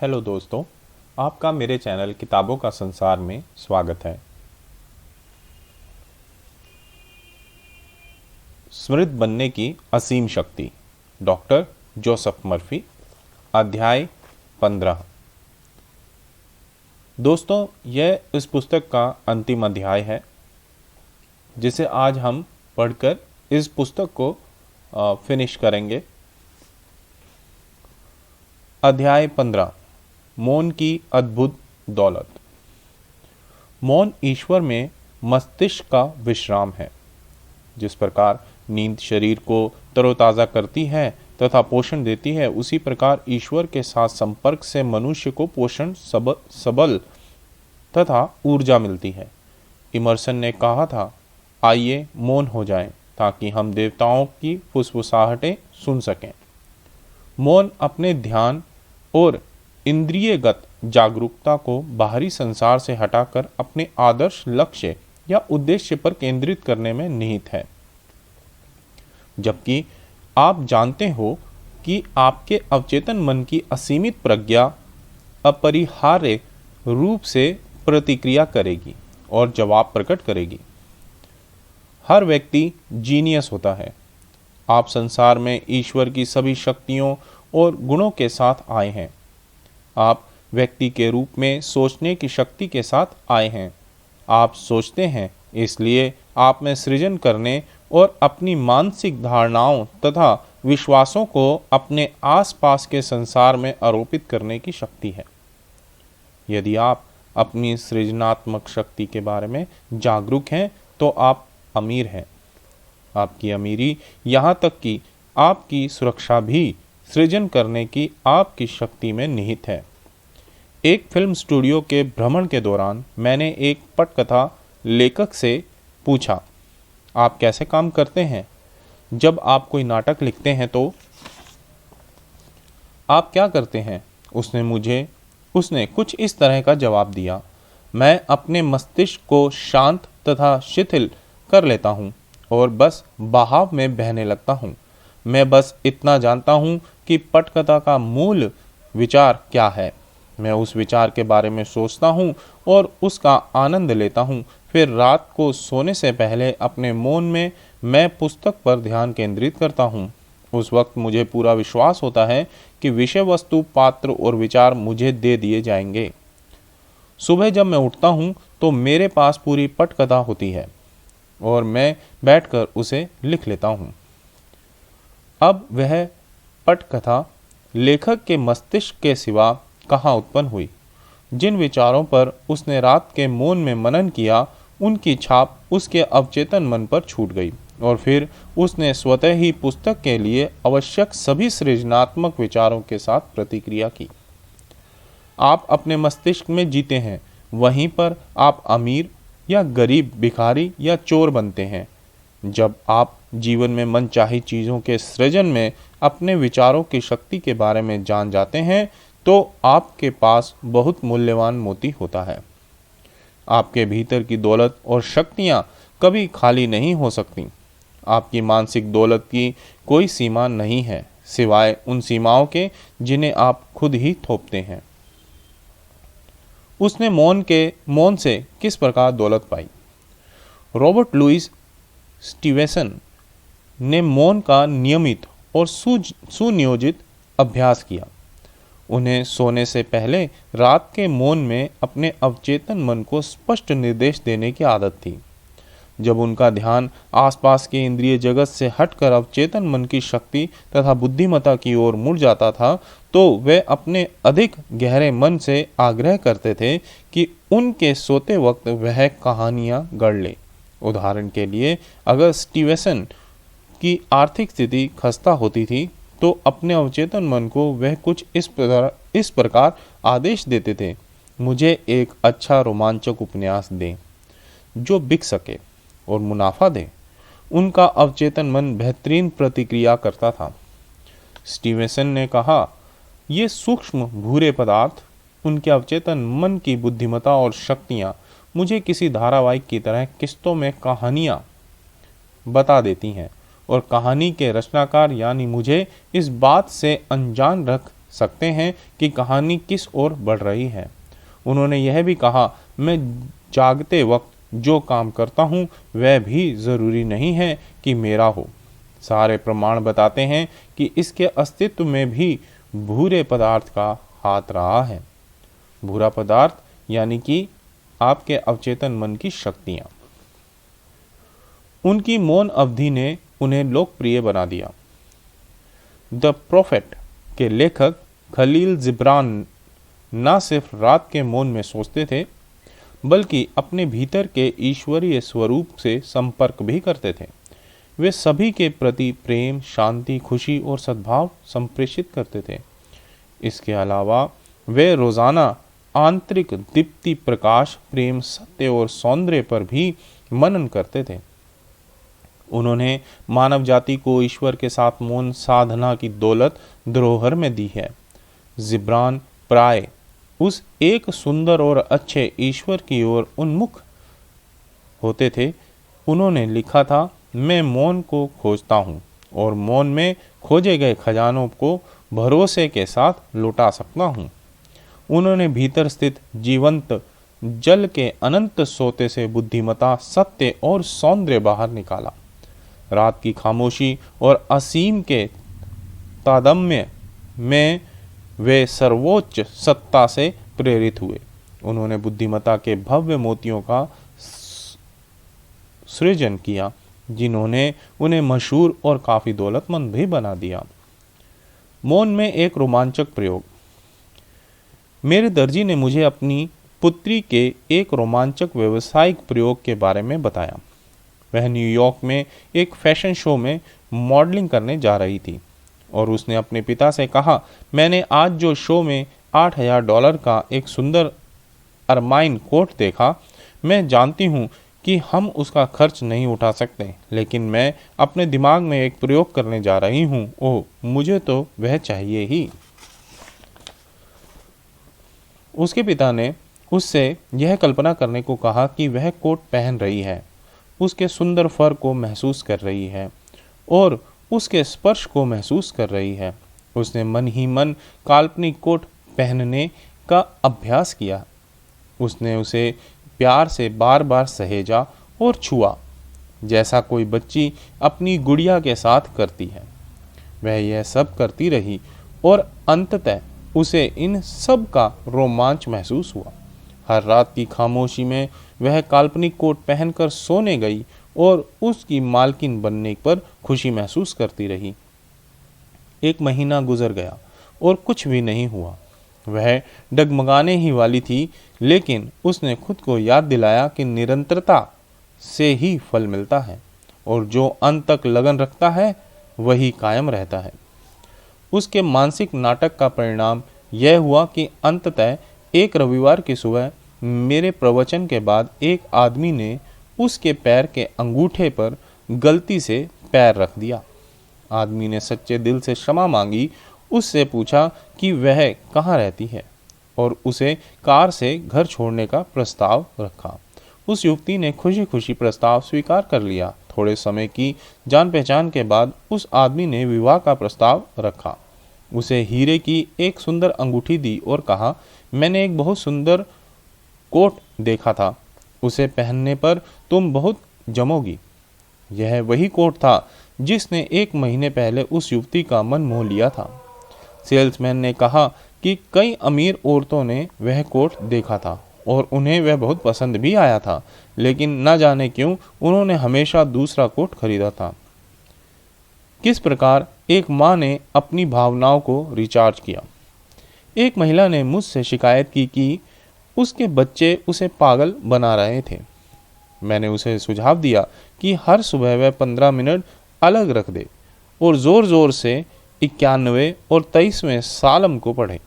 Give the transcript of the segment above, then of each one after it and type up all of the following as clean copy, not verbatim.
Hello दोस्तों, आपका मेरे चैनल किताबों का संसार में स्वागत है। समृद्ध बनने की असीम शक्ति, डॉक्टर जोसेफ मर्फी। अध्याय 15। दोस्तों, यह इस पुस्तक का अंतिम अध्याय है जिसे आज हम पढ़कर इस पुस्तक को फिनिश करेंगे। अध्याय 15। मौन की अद्भुत दौलत। मौन ईश्वर में मस्तिष्क का विश्राम है। जिस प्रकार नींद शरीर को तरोताज़ा करती है तथा पोषण देती है, उसी प्रकार ईश्वर के साथ संपर्क से मनुष्य को पोषण, सबल तथा ऊर्जा मिलती है। इमर्सन ने कहा था, आइए मौन हो जाएं ताकि हम देवताओं की फुसफुसाहटें सुन सकें। मौन अपने ध्यान और इंद्रियगत जागरूकता को बाहरी संसार से हटाकर अपने आदर्श लक्ष्य या उद्देश्य पर केंद्रित करने में निहित है। जबकि आप जानते हो कि आपके अवचेतन मन की असीमित प्रज्ञा अपरिहार्य रूप से प्रतिक्रिया करेगी और जवाब प्रकट करेगी। हर व्यक्ति जीनियस होता है। आप संसार में ईश्वर की सभी शक्तियों और गुणों के साथ आए हैं। आप व्यक्ति के रूप में सोचने की शक्ति के साथ आए हैं। आप सोचते हैं, इसलिए आप में सृजन करने और अपनी मानसिक धारणाओं तथा विश्वासों को अपने आसपास के संसार में आरोपित करने की शक्ति है। यदि आप अपनी सृजनात्मक शक्ति के बारे में जागरूक हैं तो आप अमीर हैं। आपकी अमीरी, यहाँ तक कि आपकी सुरक्षा भी सृजन करने की आपकी शक्ति में निहित है। एक फिल्म स्टूडियो के भ्रमण के दौरान मैंने एक पटकथा लेखक से पूछा, आप कैसे काम करते हैं? जब आप कोई नाटक लिखते हैं तो आप क्या करते हैं? उसने कुछ इस तरह का जवाब दिया, मैं अपने मस्तिष्क को शांत तथा शिथिल कर लेता हूँ और बस बहाव में बहने लगता हूँ। मैं बस इतना जानता हूँ कि पटकथा का मूल विचार क्या है। मैं उस विचार के बारे में सोचता हूँ और उसका आनंद लेता हूँ। फिर रात को सोने से पहले अपने मौन में मैं पुस्तक पर ध्यान केंद्रित करता हूँ। उस वक्त मुझे पूरा विश्वास होता है कि विषय वस्तु, पात्र और विचार मुझे दे दिए जाएंगे। सुबह जब मैं उठता हूँ तो मेरे पास पूरी पटकथा होती है और मैं बैठकर उसे लिख लेता हूँ। अब वह पटकथा लेखक के मस्तिष्क के सिवा कहाँ उत्पन्न हुई? जिन विचारों पर उसने रात के मौन में मनन किया, उनकी छाप उसके अवचेतन मन पर छूट गई और फिर उसने स्वतः ही पुस्तक के लिए आवश्यक सभी सृजनात्मक विचारों के साथ प्रतिक्रिया की। आप अपने मस्तिष्क में जीते हैं, वहीं पर आप अमीर या गरीब, भिखारी या चोर बनते हैं। जब आप जीवन में मनचाही चीज़ों के सृजन में अपने विचारों की शक्ति के बारे में जान जाते हैं तो आपके पास बहुत मूल्यवान मोती होता है। आपके भीतर की दौलत और शक्तियाँ कभी खाली नहीं हो सकती। आपकी मानसिक दौलत की कोई सीमा नहीं है, सिवाय उन सीमाओं के जिन्हें आप खुद ही थोपते हैं। उसने मौन से किस प्रकार दौलत पाई? रॉबर्ट लुइस स्टीवेंसन ने मौन का नियमित और सुनियोजित अभ्यास किया। उन्हें सोने से पहले रात के मौन में अपने अवचेतन मन को स्पष्ट निर्देश देने की आदत थी। जब उनका ध्यान आसपास के इंद्रिय जगत से हटकर अवचेतन मन की शक्ति तथा बुद्धिमत्ता की ओर मुड़ जाता था, तो वे अपने अधिक गहरे मन से आग्रह करते थे कि उनके सोते वक्त वह कहानियाँ गढ़ ले। उदाहरण के लिए, अगर स्टीवेंसन की आर्थिक स्थिति खस्ता होती थी तो अपने अवचेतन मन को वह कुछ इस प्रकार आदेश देते थे, मुझे एक अच्छा रोमांचक उपन्यास दें जो बिक सके और मुनाफा दे। उनका अवचेतन मन बेहतरीन प्रतिक्रिया करता था। स्टीवेंसन ने कहा, ये सूक्ष्म भूरे पदार्थ, उनके अवचेतन मन की बुद्धिमत्ता और शक्तियाँ मुझे किसी धारावाहिक की तरह किस्तों में कहानियाँ बता देती हैं और कहानी के रचनाकार यानी मुझे इस बात से अनजान रख सकते हैं कि कहानी किस ओर बढ़ रही है। उन्होंने यह भी कहा, मैं जागते वक्त जो काम करता हूँ वह भी ज़रूरी नहीं है कि मेरा हो। सारे प्रमाण बताते हैं कि इसके अस्तित्व में भी बुरे पदार्थ का हाथ रहा है। बुरा पदार्थ यानी कि आपके अवचेतन मन की शक्तियाँ। उनकी मौन अवधि ने उन्हें लोकप्रिय बना दिया। द प्रोफेट के लेखक खलील जिब्रान न सिर्फ रात के मौन में सोचते थे, बल्कि अपने भीतर के ईश्वरीय स्वरूप से संपर्क भी करते थे। वे सभी के प्रति प्रेम, शांति, खुशी और सद्भाव संप्रेषित करते थे। इसके अलावा वे रोज़ाना आंतरिक दीप्ति, प्रकाश, प्रेम, सत्य और सौंदर्य पर भी मनन करते थे। उन्होंने मानव जाति को ईश्वर के साथ मौन साधना की दौलत धरोहर में दी है। जिब्रान प्राय उस एक सुंदर और अच्छे ईश्वर की ओर उन्मुख होते थे। उन्होंने लिखा था, मैं मौन को खोजता हूँ और मौन में खोजे गए खजानों को भरोसे के साथ लौटा सकता हूँ। उन्होंने भीतर स्थित जीवंत जल के अनंत सोते से बुद्धिमता, सत्य और सौंदर्य बाहर निकाला। रात की खामोशी और असीम के तादम्य में वे सर्वोच्च सत्ता से प्रेरित हुए। उन्होंने बुद्धिमता के भव्य मोतियों का सृजन किया, जिन्होंने उन्हें मशहूर और काफ़ी दौलतमंद भी बना दिया। मौन में एक रोमांचक प्रयोग। मेरे दर्जी ने मुझे अपनी पुत्री के एक रोमांचक व्यावसायिक प्रयोग के बारे में बताया। वह न्यूयॉर्क में एक फैशन शो में मॉडलिंग करने जा रही थी और उसने अपने पिता से कहा, मैंने आज जो शो में $8,000 का एक सुंदर अरमाइन कोट देखा। मैं जानती हूँ कि हम उसका खर्च नहीं उठा सकते, लेकिन मैं अपने दिमाग में एक प्रयोग करने जा रही हूँ। ओह, मुझे तो वह चाहिए ही। उसके पिता ने उससे यह कल्पना करने को कहा कि वह कोट पहन रही है, उसके सुंदर फर को महसूस कर रही है और उसके स्पर्श को महसूस कर रही है। उसने मन ही मन काल्पनिक कोट पहनने का अभ्यास किया। उसने उसे प्यार से बार बार सहेजा और छुआ, जैसा कोई बच्ची अपनी गुड़िया के साथ करती है। वह यह सब करती रही और अंततः उसे इन सब का रोमांच महसूस हुआ। हर रात की खामोशी में वह काल्पनिक कोट पहनकर सोने गई और उसकी मालकिन बनने पर खुशी महसूस करती रही। 1 महीना गुजर गया और कुछ भी नहीं हुआ। वह डगमगाने ही वाली थी, लेकिन उसने खुद को याद दिलाया कि निरंतरता से ही फल मिलता है और जो अंत तक लगन रखता है वही कायम रहता है। उसके मानसिक नाटक का परिणाम यह हुआ कि अंततः एक रविवार की सुबह मेरे प्रवचन के बाद एक आदमी ने उसके पैर के अंगूठे पर गलती से पैर रख दिया। आदमी ने सच्चे दिल से क्षमा मांगी, उससे पूछा कि वह कहाँ रहती है और उसे कार से घर छोड़ने का प्रस्ताव रखा। उस युवती ने खुशी खुशी प्रस्ताव स्वीकार कर लिया। थोड़े समय की जान पहचान के बाद उस आदमी ने विवाह का प्रस्ताव रखा। उसे हीरे की एक सुंदर अंगूठी दी और कहा, मैंने एक बहुत सुंदर कोट देखा था, उसे पहनने पर तुम बहुत जमोगी। यह वही कोट था जिसने 1 महीने पहले उस युवती का मन मोह लिया था। सेल्समैन ने कहा कि कई अमीर औरतों ने वह कोट देखा था और उन्हें वह बहुत पसंद भी आया था, लेकिन न जाने क्यों उन्होंने हमेशा दूसरा कोट खरीदा था। किस प्रकार एक माँ ने अपनी भावनाओं को रिचार्ज किया। एक महिला ने मुझसे शिकायत की कि उसके बच्चे उसे पागल बना रहे थे। मैंने उसे सुझाव दिया कि हर सुबह वह 15 मिनट अलग रख दे और ज़ोर ज़ोर से 91 और 23वें सालम को पढ़े।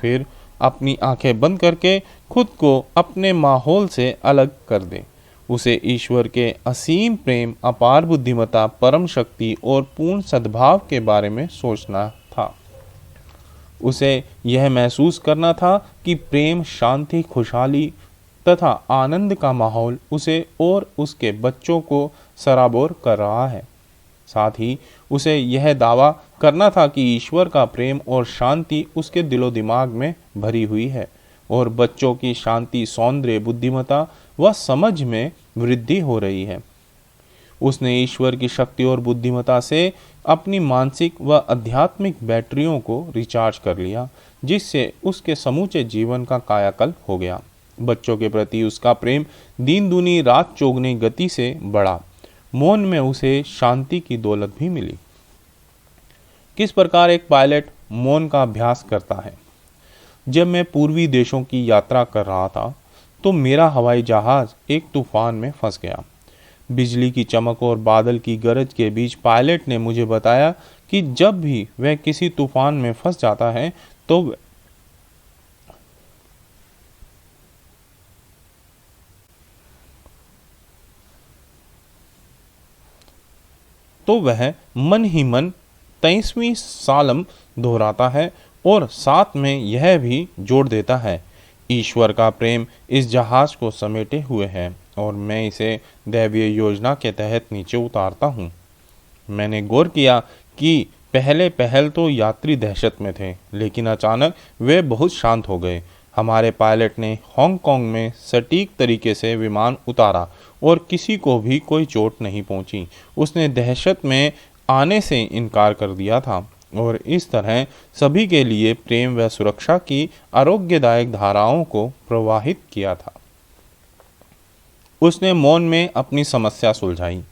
फिर अपनी आंखें बंद करके खुद को अपने माहौल से अलग कर दे। उसे ईश्वर के असीम प्रेम, अपार बुद्धिमत्ता, परम शक्ति और पूर्ण सद्भाव के बारे में सोचना था। उसे यह महसूस करना था कि प्रेम, शांति, खुशहाली तथा आनंद का माहौल उसे और उसके बच्चों को सराबोर कर रहा है। साथ ही उसे यह दावा करना था कि ईश्वर का प्रेम और शांति उसके दिलो दिमाग में भरी हुई है और बच्चों की शांति, सौंदर्य, बुद्धिमत्ता व समझ में वृद्धि हो रही है। उसने ईश्वर की शक्ति और बुद्धिमत्ता से अपनी मानसिक व आध्यात्मिक बैटरियों को रिचार्ज कर लिया, जिससे उसके समूचे जीवन का कायाकल्प हो गया। बच्चों के प्रति उसका प्रेम दिन दूनी रात चौगुनी गति से बढ़ा। मौन में उसे शांति की दौलत भी मिली। किस प्रकार एक पायलट मौन का अभ्यास करता है। जब मैं पूर्वी देशों की यात्रा कर रहा था तो मेरा हवाई जहाज एक तूफान में फंस गया। बिजली की चमक और बादल की गरज के बीच पायलट ने मुझे बताया कि जब भी वह किसी तूफान में फंस जाता है तो वह मन ही मन 23वीं सालम दोहराता है और साथ में यह भी जोड़ देता है, ईश्वर का प्रेम इस जहाज को समेटे हुए है और मैं इसे दैवीय योजना के तहत नीचे उतारता हूँ। मैंने गौर किया कि पहल तो यात्री दहशत में थे, लेकिन अचानक वे बहुत शांत हो गए। हमारे पायलट ने हांगकांग में सटीक तरीके से विमान उतारा और किसी को भी कोई चोट नहीं पहुंची। उसने दहशत में आने से इनकार कर दिया था और इस तरह सभी के लिए प्रेम व सुरक्षा की आरोग्यदायक धाराओं को प्रवाहित किया था। उसने मौन में अपनी समस्या सुलझाई।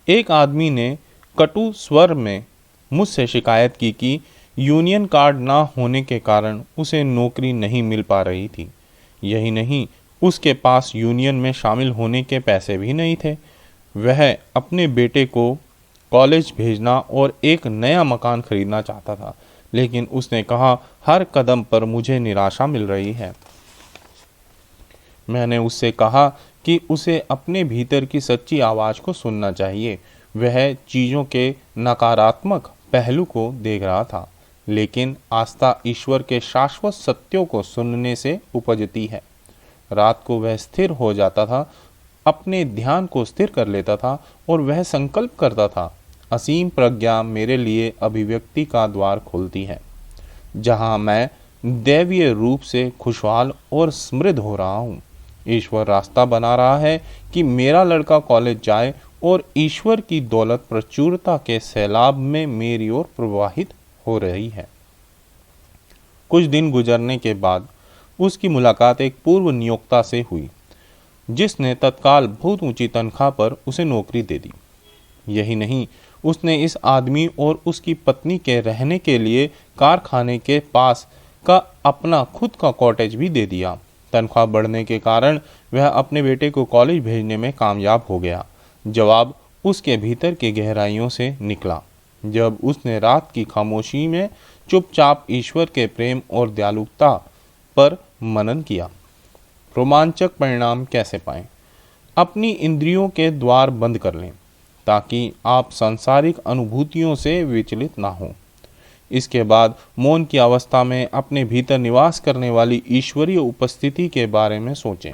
एक आदमी ने कटु स्वर में मुझसे शिकायत की कि यूनियन कार्ड ना होने के कारण उसे नौकरी नहीं मिल पा रही थी। यही नहीं, उसके पास यूनियन में शामिल होने के पैसे भी नहीं थे। वह अपने बेटे को कॉलेज भेजना और एक नया मकान खरीदना चाहता था, लेकिन उसने कहा, हर कदम पर मुझे निराशा मिल रही है। मैंने उससे कहा कि उसे अपने भीतर की सच्ची आवाज़ को सुनना चाहिए। वह चीज़ों के नकारात्मक पहलू को देख रहा था, लेकिन आस्था ईश्वर के शाश्वत सत्यों को सुनने से उपजती है। रात को वह स्थिर हो जाता था, अपने ध्यान को स्थिर कर लेता था और वह संकल्प करता था, असीम प्रज्ञा मेरे लिए अभिव्यक्ति का द्वार खोलती है, जहाँ मैं दैवीय रूप से खुशहाल और समृद्ध हो रहा हूँ। ईश्वर रास्ता बना रहा है कि मेरा लड़का कॉलेज जाए और ईश्वर की दौलत प्रचुरता के सैलाब में मेरी ओर प्रवाहित हो रही है। कुछ दिन गुजरने के बाद उसकी मुलाकात एक पूर्व नियोक्ता से हुई, जिसने तत्काल बहुत ऊंची तनख्वाह पर उसे नौकरी दे दी। यही नहीं, उसने इस आदमी और उसकी पत्नी के रहने के लिए कारखाने के पास का अपना खुद का कॉटेज भी दे दिया। तनख्वाह बढ़ने के कारण वह अपने बेटे को कॉलेज भेजने में कामयाब हो गया। जवाब उसके भीतर की गहराइयों से निकला जब उसने रात की खामोशी में चुपचाप ईश्वर के प्रेम और दयालुता पर मनन किया। रोमांचक परिणाम कैसे पाएं? अपनी इंद्रियों के द्वार बंद कर लें ताकि आप सांसारिक अनुभूतियों से विचलित ना हों। इसके बाद मौन की अवस्था में अपने भीतर निवास करने वाली ईश्वरीय उपस्थिति के बारे में सोचें।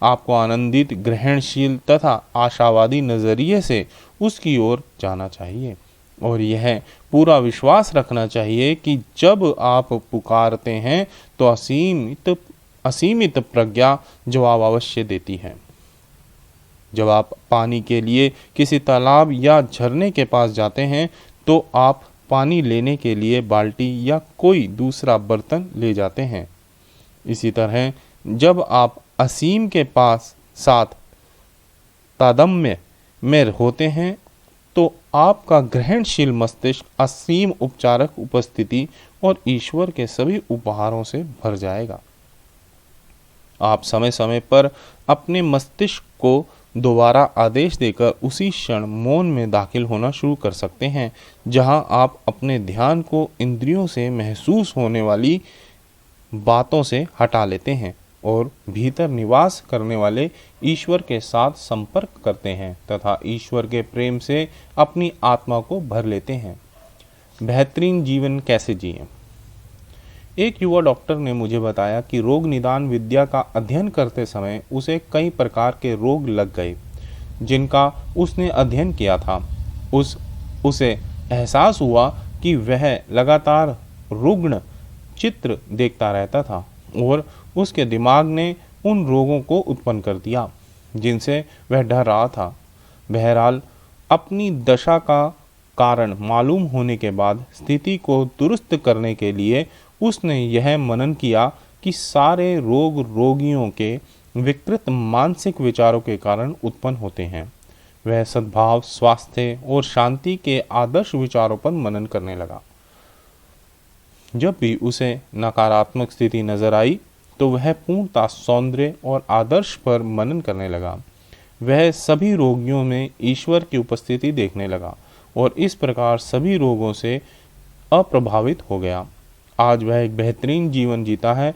आपको आनंदित, ग्रहणशील तथा आशावादी नज़रिए से उसकी ओर जाना चाहिए और यह पूरा विश्वास रखना चाहिए कि जब आप पुकारते हैं तो असीमित प्रज्ञा जवाब अवश्य देती है। जब आप पानी के लिए किसी तालाब या झरने के पास जाते हैं तो आप पानी लेने के लिए बाल्टी या कोई दूसरा बर्तन ले जाते हैं। इसी तरह जब आप असीम के पास साथ तादम्य में होते हैं तो आपका ग्रहणशील मस्तिष्क असीम उपचारक उपस्थिति और ईश्वर के सभी उपहारों से भर जाएगा। आप समय समय पर अपने मस्तिष्क को दोबारा आदेश देकर उसी क्षण मौन में दाखिल होना शुरू कर सकते हैं, जहां आप अपने ध्यान को इंद्रियों से महसूस होने वाली बातों से हटा लेते हैं और भीतर निवास करने वाले ईश्वर के साथ संपर्क करते हैं तथा ईश्वर के प्रेम से अपनी आत्मा को भर लेते हैं। बेहतरीन जीवन कैसे जिएं? एक युवा डॉक्टर ने मुझे बताया कि रोग निदान विद्या का अध्ययन करते समय उसे कई प्रकार के रोग लग गए जिनका उसने अध्ययन किया था। उस उसे एहसास हुआ कि वह लगातार रुग्ण चित्र देखता रहता था और उसके दिमाग ने उन रोगों को उत्पन्न कर दिया जिनसे वह डर रहा था। बहरहाल, अपनी दशा का कारण मालूम होने के बाद स्थिति को दुरुस्त करने के लिए उसने यह मनन किया कि सारे रोग रोगियों के विकृत मानसिक विचारों के कारण उत्पन्न होते हैं। वह सद्भाव, स्वास्थ्य और शांति के आदर्श विचारों पर मनन करने लगा। जब भी उसे नकारात्मक स्थिति नजर आई तो वह पूर्णतः सौंदर्य और आदर्श पर मनन करने लगा। वह सभी रोगियों में ईश्वर की उपस्थिति देखने लगा और इस प्रकार सभी रोगों से अप्रभावित हो गया। आज वह एक बेहतरीन जीवन जीता है।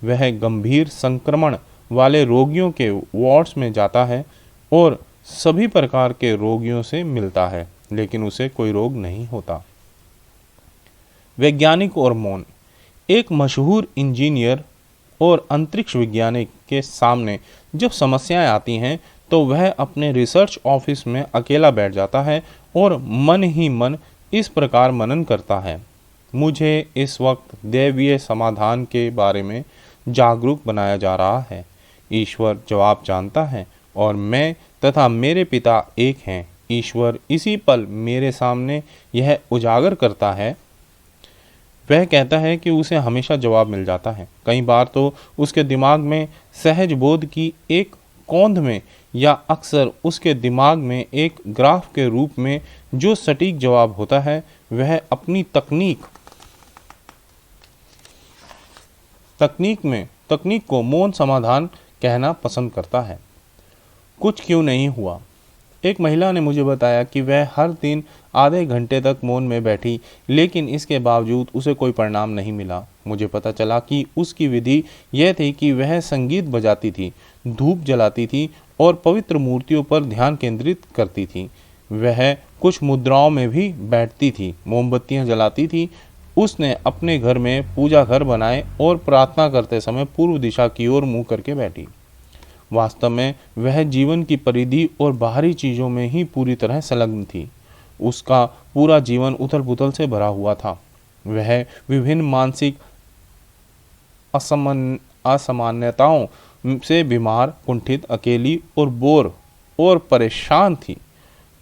वह गंभीर संक्रमण वाले रोगियों के वार्ड्स में जाता है और सभी प्रकार के रोगियों से मिलता है, लेकिन उसे कोई रोग नहीं होता। वैज्ञानिक और मौन। एक मशहूर इंजीनियर और अंतरिक्ष वैज्ञानिक के सामने जब समस्याएं आती हैं तो वह अपने रिसर्च ऑफिस में अकेला बैठ जाता है और मन ही मन इस प्रकार मनन करता है, मुझे इस वक्त दैवीय समाधान के बारे में जागरूक बनाया जा रहा है। ईश्वर जवाब जानता है और मैं तथा मेरे पिता एक हैं। ईश्वर इसी पल मेरे सामने यह उजागर करता है। वह कहता है कि उसे हमेशा जवाब मिल जाता है। कई बार तो उसके दिमाग में सहज बोध की एक कौंध में या अक्सर उसके दिमाग में एक ग्राफ के रूप में जो सटीक जवाब होता है, वह अपनी तकनीक को मौन समाधान कहना पसंद करता है। कुछ क्यों नहीं हुआ। एक महिला ने मुझे बताया कि वह हर दिन आधे घंटे तक मौन में बैठी, लेकिन इसके बावजूद उसे कोई परिणाम नहीं मिला। मुझे पता चला कि उसकी विधि यह थी कि वह संगीत बजाती थी, धूप जलाती थी और पवित्र मूर्तियों पर ध्यान केंद्रित करती थी। वह कुछ मुद्राओं में भी बैठती थी, मोमबत्तियां जलाती थी। उसने अपने घर में पूजा घर बनाए और प्रार्थना करते समय पूर्व दिशा की ओर मुंह करके बैठी। वास्तव में वह जीवन की परिधि और बाहरी चीज़ों में ही पूरी तरह संलग्न थी। उसका पूरा जीवन उथल पुथल से भरा हुआ था। वह विभिन्न मानसिक असामान्यताओं से बीमार, कुंठित, अकेली और बोर और परेशान थी।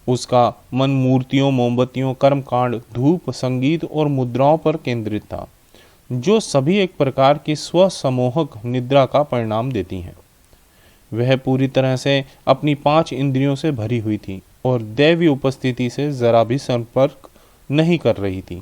उसका मन मूर्तियों, मोमबत्तियों, कर्मकांड, धूप, संगीत और मुद्राओं पर केंद्रित था, जो सभी एक प्रकार की स्वसमोहक निद्रा का परिणाम देती हैं। वह पूरी तरह से अपनी 5 इंद्रियों से भरी हुई थी और दैवी उपस्थिति से जरा भी संपर्क नहीं कर रही थी।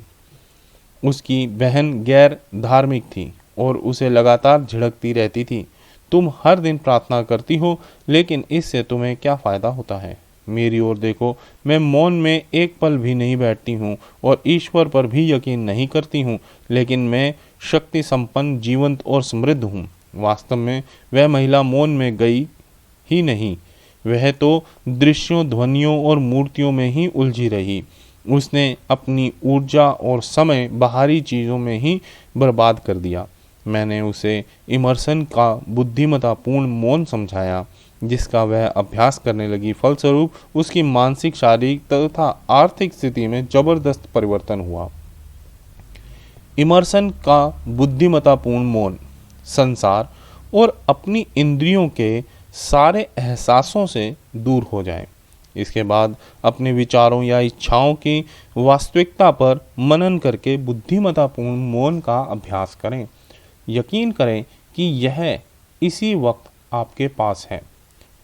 उसकी बहन गैर धार्मिक थी और उसे लगातार झिड़कती रहती थी, तुम हर दिन प्रार्थना करती हो, लेकिन इससे तुम्हें क्या फ़ायदा होता है? मेरी ओर देखो, मैं मौन में एक पल भी नहीं बैठती हूँ और ईश्वर पर भी यकीन नहीं करती हूँ, लेकिन मैं शक्ति संपन्न, जीवंत और समृद्ध हूँ। वास्तव में वह महिला मौन में गई ही नहीं, वह तो दृश्यों, ध्वनियों और मूर्तियों में ही उलझी रही। उसने अपनी ऊर्जा और समय बाहरी चीज़ों में ही बर्बाद कर दिया। मैंने उसे इमर्सन का बुद्धिमत्तापूर्ण मौन समझाया, जिसका वह अभ्यास करने लगी। फलस्वरूप उसकी मानसिक, शारीरिक तथा आर्थिक स्थिति में जबरदस्त परिवर्तन हुआ। इमर्सन का बुद्धिमत्तापूर्ण मौन संसार और अपनी इंद्रियों के सारे एहसासों से दूर हो जाए। इसके बाद अपने विचारों या इच्छाओं की वास्तविकता पर मनन करके बुद्धिमत्तापूर्ण मौन का अभ्यास करें। यकीन करें कि यह इसी वक्त आपके पास है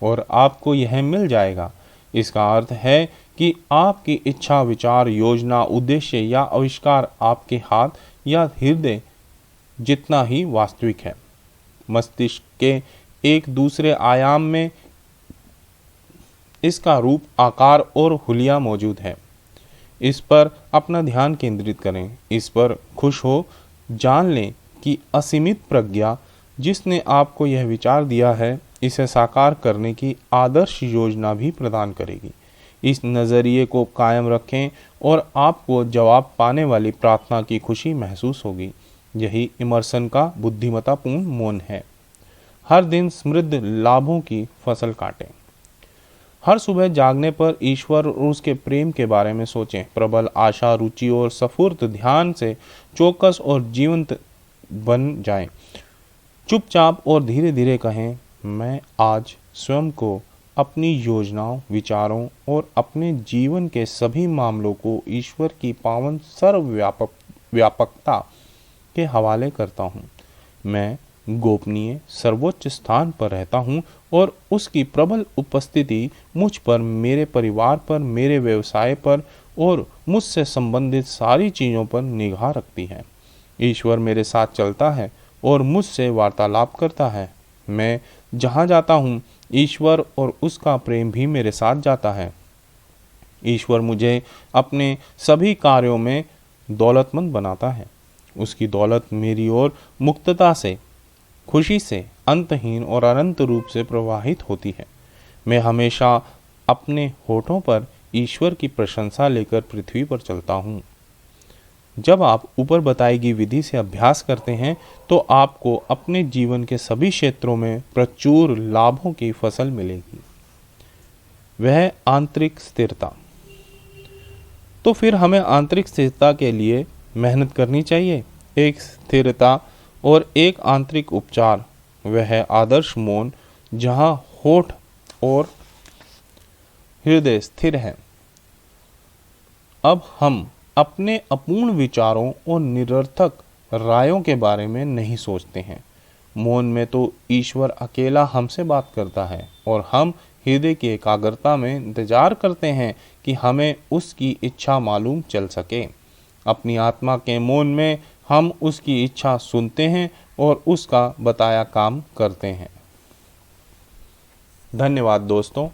और आपको यह मिल जाएगा। इसका अर्थ है कि आपकी इच्छा, विचार, योजना, उद्देश्य या आविष्कार आपके हाथ या हृदय जितना ही वास्तविक है। मस्तिष्क के एक दूसरे आयाम में इसका रूप, आकार और हुलिया मौजूद है। इस पर अपना ध्यान केंद्रित करें, इस पर खुश हो। जान लें कि असीमित प्रज्ञा जिसने आपको यह विचार दिया है, इसे साकार करने की आदर्श योजना भी प्रदान करेगी। इस नज़रिए को कायम रखें और आपको जवाब पाने वाली प्रार्थना की खुशी महसूस होगी। यही इमर्सन का बुद्धिमत्तापूर्ण मौन है। हर दिन समृद्ध लाभों की फसल काटें। हर सुबह जागने पर ईश्वर और उसके प्रेम के बारे में सोचें। प्रबल आशा, रुचि और स्फूर्त ध्यान से चौकस और जीवंत बन जाएं। चुपचाप और धीरे धीरे कहें, मैं आज स्वयं को, अपनी योजनाओं, विचारों और अपने जीवन के सभी मामलों को ईश्वर की पावन व्यापकता के हवाले करता हूँ। मैं गोपनीय सर्वोच्च स्थान पर रहता हूँ और उसकी प्रबल उपस्थिति मुझ पर, मेरे परिवार पर, मेरे व्यवसाय पर और मुझसे संबंधित सारी चीज़ों पर निगाह रखती है। ईश्वर मेरे साथ चलता है और मुझसे वार्तालाप करता है। मैं जहाँ जाता हूँ, ईश्वर और उसका प्रेम भी मेरे साथ जाता है। ईश्वर मुझे अपने सभी कार्यों में दौलतमंद बनाता है। उसकी दौलत मेरी ओर मुक्तता से, खुशी से, अंतहीन और अनंत रूप से प्रवाहित होती है। मैं हमेशा अपने होठों पर ईश्वर की प्रशंसा लेकर पृथ्वी पर चलता हूँ। जब आप ऊपर बताई गई विधि से अभ्यास करते हैं तो आपको अपने जीवन के सभी क्षेत्रों में प्रचुर लाभों की फसल मिलेगी। वह आंतरिक स्थिरता। तो फिर हमें आंतरिक स्थिरता के लिए मेहनत करनी चाहिए। एक स्थिरता और एक आंतरिक उपचार, वह आदर्श मौन जहाँ होठ और हृदय स्थिर है। अब हम अपने अपूर्ण विचारों और निरर्थक रायों के बारे में नहीं सोचते हैं। मौन में तो ईश्वर अकेला हमसे बात करता है और हम हृदय की एकाग्रता में इंतजार करते हैं कि हमें उसकी इच्छा मालूम चल सके। अपनी आत्मा के मौन में हम उसकी इच्छा सुनते हैं और उसका बताया काम करते हैं। धन्यवाद दोस्तों।